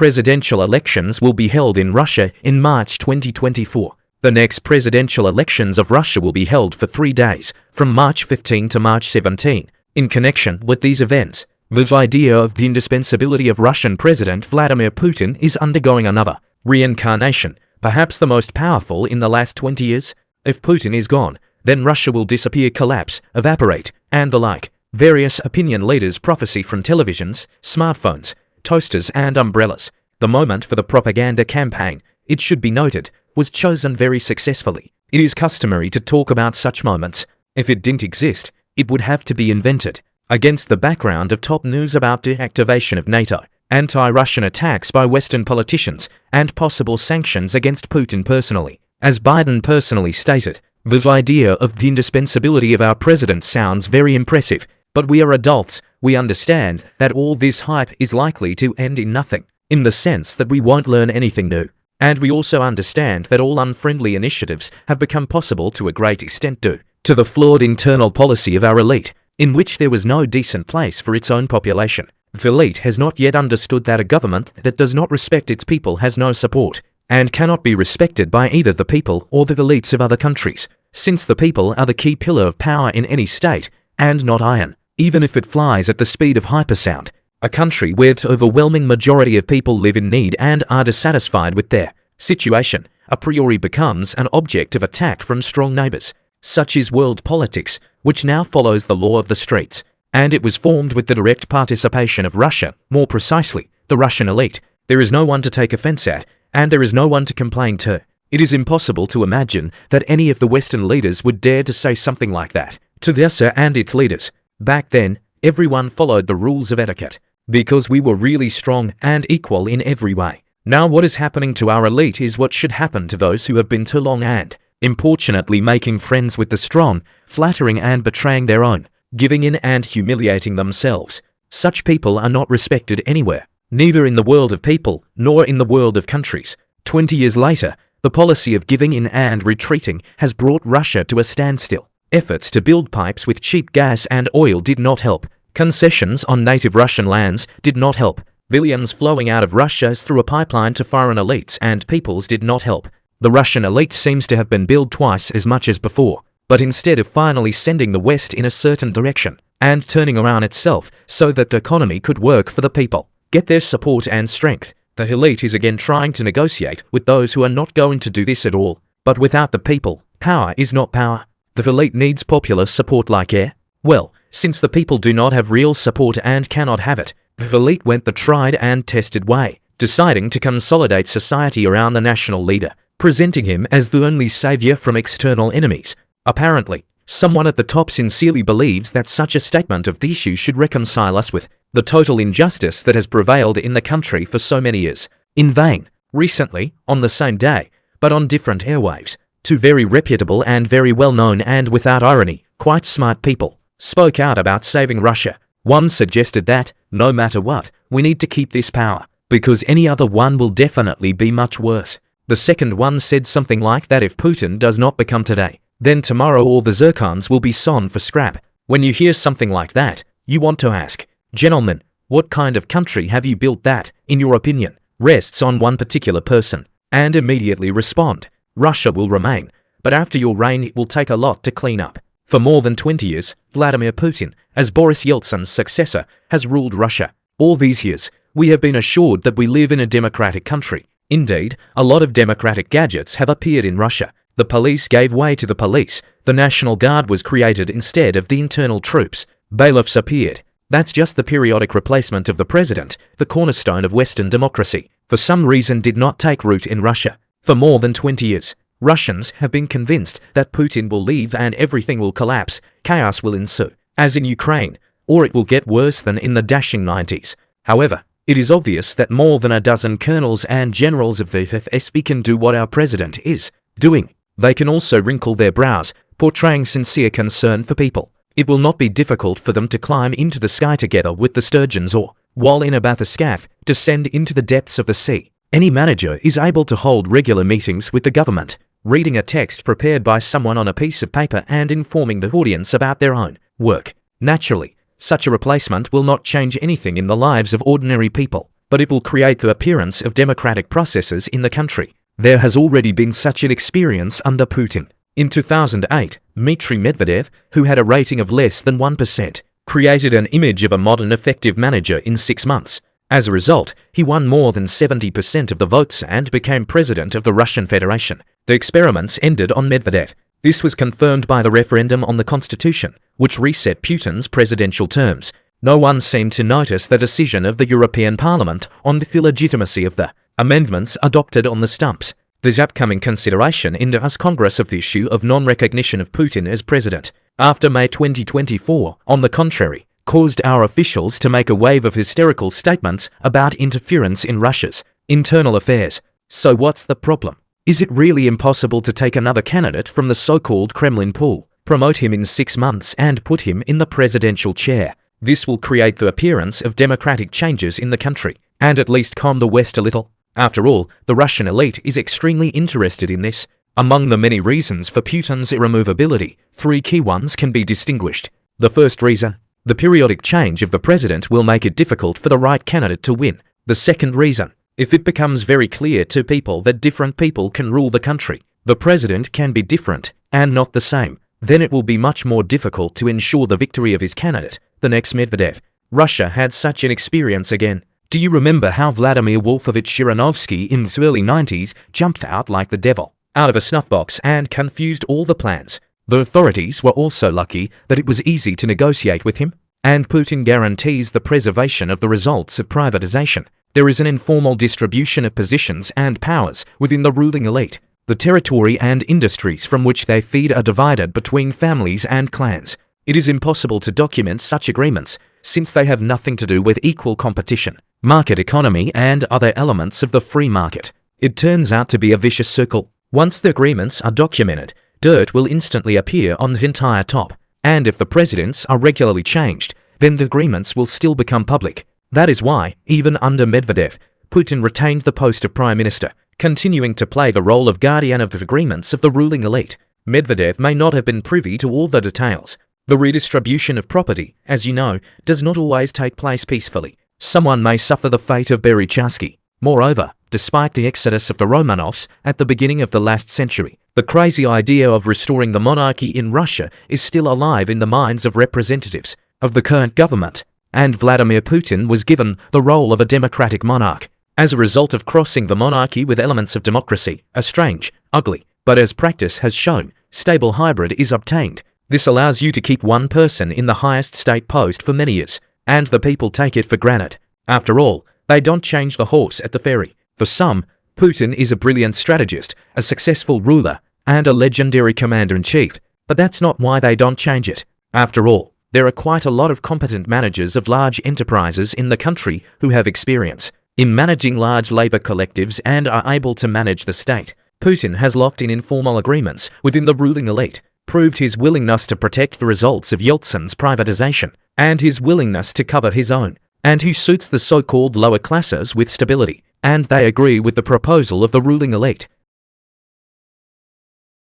presidential elections will be held in Russia in March 2024. The next presidential elections of Russia will be held for 3 days, from March 15 to March 17. In connection with these events, the idea of the indispensability of Russian President Vladimir Putin is undergoing another reincarnation, perhaps the most powerful in the last 20 years. If Putin is gone, then Russia will disappear, collapse, evaporate, and the like. Various opinion leaders prophesy from televisions, smartphones, toasters and umbrellas. The moment for the propaganda campaign, it should be noted, was chosen very successfully. It is customary to talk about such moments. If it didn't exist, it would have to be invented. Against the background of top news about deactivation of NATO, anti-Russian attacks by Western politicians, and possible sanctions against Putin personally. As Biden personally stated, the idea of the indispensability of our president sounds very impressive, but we are adults, we understand that all this hype is likely to end in nothing, in the sense that we won't learn anything new. And we also understand that all unfriendly initiatives have become possible to a great extent due to the flawed internal policy of our elite, in which there was no decent place for its own population. The elite has not yet understood that a government that does not respect its people has no support, and cannot be respected by either the people or the elites of other countries, since the people are the key pillar of power in any state, and not iron, even if it flies at the speed of hypersound. A country where the overwhelming majority of people live in need and are dissatisfied with their situation, a priori becomes an object of attack from strong neighbors. Such is world politics, which now follows the law of the streets, and it was formed with the direct participation of Russia, more precisely, the Russian elite. There is no one to take offense at, and there is no one to complain to. It is impossible to imagine that any of the Western leaders would dare to say something like that to the USA and its leaders. Back then, everyone followed the rules of etiquette, because we were really strong and equal in every way. Now what is happening to our elite is what should happen to those who have been too long and, importunately making friends with the strong, flattering and betraying their own, giving in and humiliating themselves. Such people are not respected anywhere, neither in the world of people, nor in the world of countries. 20 years later, the policy of giving in and retreating has brought Russia to a standstill. Efforts to build pipes with cheap gas and oil did not help. Concessions on native Russian lands did not help. Billions flowing out of Russia through a pipeline to foreign elites and peoples did not help. The Russian elite seems to have been billed twice as much as before, but instead of finally sending the West in a certain direction, and turning around itself so that the economy could work for the people, get their support and strength, the elite is again trying to negotiate with those who are not going to do this at all. But without the people, power is not power. The elite needs popular support like air. Well, since the people do not have real support and cannot have it, the elite went the tried and tested way, deciding to consolidate society around the national leader, presenting him as the only savior from external enemies. Apparently, someone at the top sincerely believes that such a statement of the issue should reconcile us with the total injustice that has prevailed in the country for so many years. In vain. Recently, on the same day, but on different airwaves, two very reputable and very well-known and without irony, quite smart people spoke out about saving Russia. One suggested that, no matter what, we need to keep this power, because any other one will definitely be much worse. The second one said something like that if Putin does not become today, then tomorrow all the zircons will be sown for scrap. When you hear something like that, you want to ask, gentlemen, what kind of country have you built that, in your opinion, rests on one particular person? And immediately respond, Russia will remain, but after your reign it will take a lot to clean up. For more than 20 years, Vladimir Putin, as Boris Yeltsin's successor, has ruled Russia. All these years, we have been assured that we live in a democratic country. Indeed, a lot of democratic gadgets have appeared in Russia. The police gave way to the police. The National Guard was created instead of the internal troops. Bailiffs appeared. That's just the periodic replacement of the president, the cornerstone of Western democracy. For some reason did not take root in Russia. For more than 20 years, Russians have been convinced that Putin will leave and everything will collapse, chaos will ensue, as in Ukraine, or it will get worse than in the dashing 90s. However, it is obvious that more than a dozen colonels and generals of the FSB can do what our president is doing. They can also wrinkle their brows, portraying sincere concern for people. It will not be difficult for them to climb into the sky together with the sturgeons or, while in a bathyscaphe, descend into the depths of the sea. Any manager is able to hold regular meetings with the government, reading a text prepared by someone on a piece of paper and informing the audience about their own work. Naturally, such a replacement will not change anything in the lives of ordinary people. but it will create the appearance of democratic processes in the country. There has already been such an experience under Putin. In 2008, Dmitry Medvedev, who had a rating of less than 1%, created an image of a modern effective manager in 6 months. As a result, he won more than 70% of the votes and became president of the Russian Federation. The experiments ended on Medvedev. This was confirmed by the referendum on the constitution, which reset Putin's presidential terms. No one seemed to notice the decision of the European Parliament on the legitimacy of the amendments adopted on the stumps. The upcoming consideration in the US Congress of the issue of non-recognition of Putin as president after May 2024, on the contrary, caused our officials to make a wave of hysterical statements about interference in Russia's internal affairs. So what's the problem? Is it really impossible to take another candidate from the so-called Kremlin pool, promote him in 6 months and put him in the presidential chair? This will create the appearance of democratic changes in the country, and at least calm the West a little. After all, the Russian elite is extremely interested in this. Among the many reasons for Putin's irremovability, 3 key ones can be distinguished. The first reason: the periodic change of the president will make it difficult for the right candidate to win. The second reason: if it becomes very clear to people that different people can rule the country, the president can be different and not the same, then it will be much more difficult to ensure the victory of his candidate, the next Medvedev. Russia had such an experience again. Do you remember how Vladimir Wolfovich Zhirinovsky in the early 90s jumped out like the devil out of a snuff box and confused all the plans? The authorities were also lucky that it was easy to negotiate with him, and Putin guarantees the preservation of the results of privatization. There is an informal distribution of positions and powers within the ruling elite. The territory and industries from which they feed are divided between families and clans. It is impossible to document such agreements, since they have nothing to do with equal competition, market economy, and other elements of the free market. It turns out to be a vicious circle. Once the agreements are documented, dirt will instantly appear on the entire top, and if the presidents are regularly changed, then the agreements will still become public. That is why, even under Medvedev, Putin retained the post of prime minister, continuing to play the role of guardian of the agreements of the ruling elite. Medvedev may not have been privy to all the details. The redistribution of property, as you know, does not always take place peacefully. Someone may suffer the fate of Berezovsky. Moreover, despite the exodus of the Romanovs at the beginning of the last century, the crazy idea of restoring the monarchy in Russia is still alive in the minds of representatives of the current government, and Vladimir Putin was given the role of a democratic monarch. As a result of crossing the monarchy with elements of democracy, a strange, ugly, but as practice has shown, stable hybrid is obtained. This allows you to keep one person in the highest state post for many years, and the people take it for granted. After all, they don't change the horse at the ferry. For some, Putin is a brilliant strategist, a successful ruler, and a legendary commander-in-chief, but that's not why they don't change it. After all, there are quite a lot of competent managers of large enterprises in the country who have experience in managing large labor collectives and are able to manage the state. Putin has locked in informal agreements within the ruling elite, proved his willingness to protect the results of Yeltsin's privatization, and his willingness to cover his own, and who suits the so-called lower classes with stability, and they agree with the proposal of the ruling elite.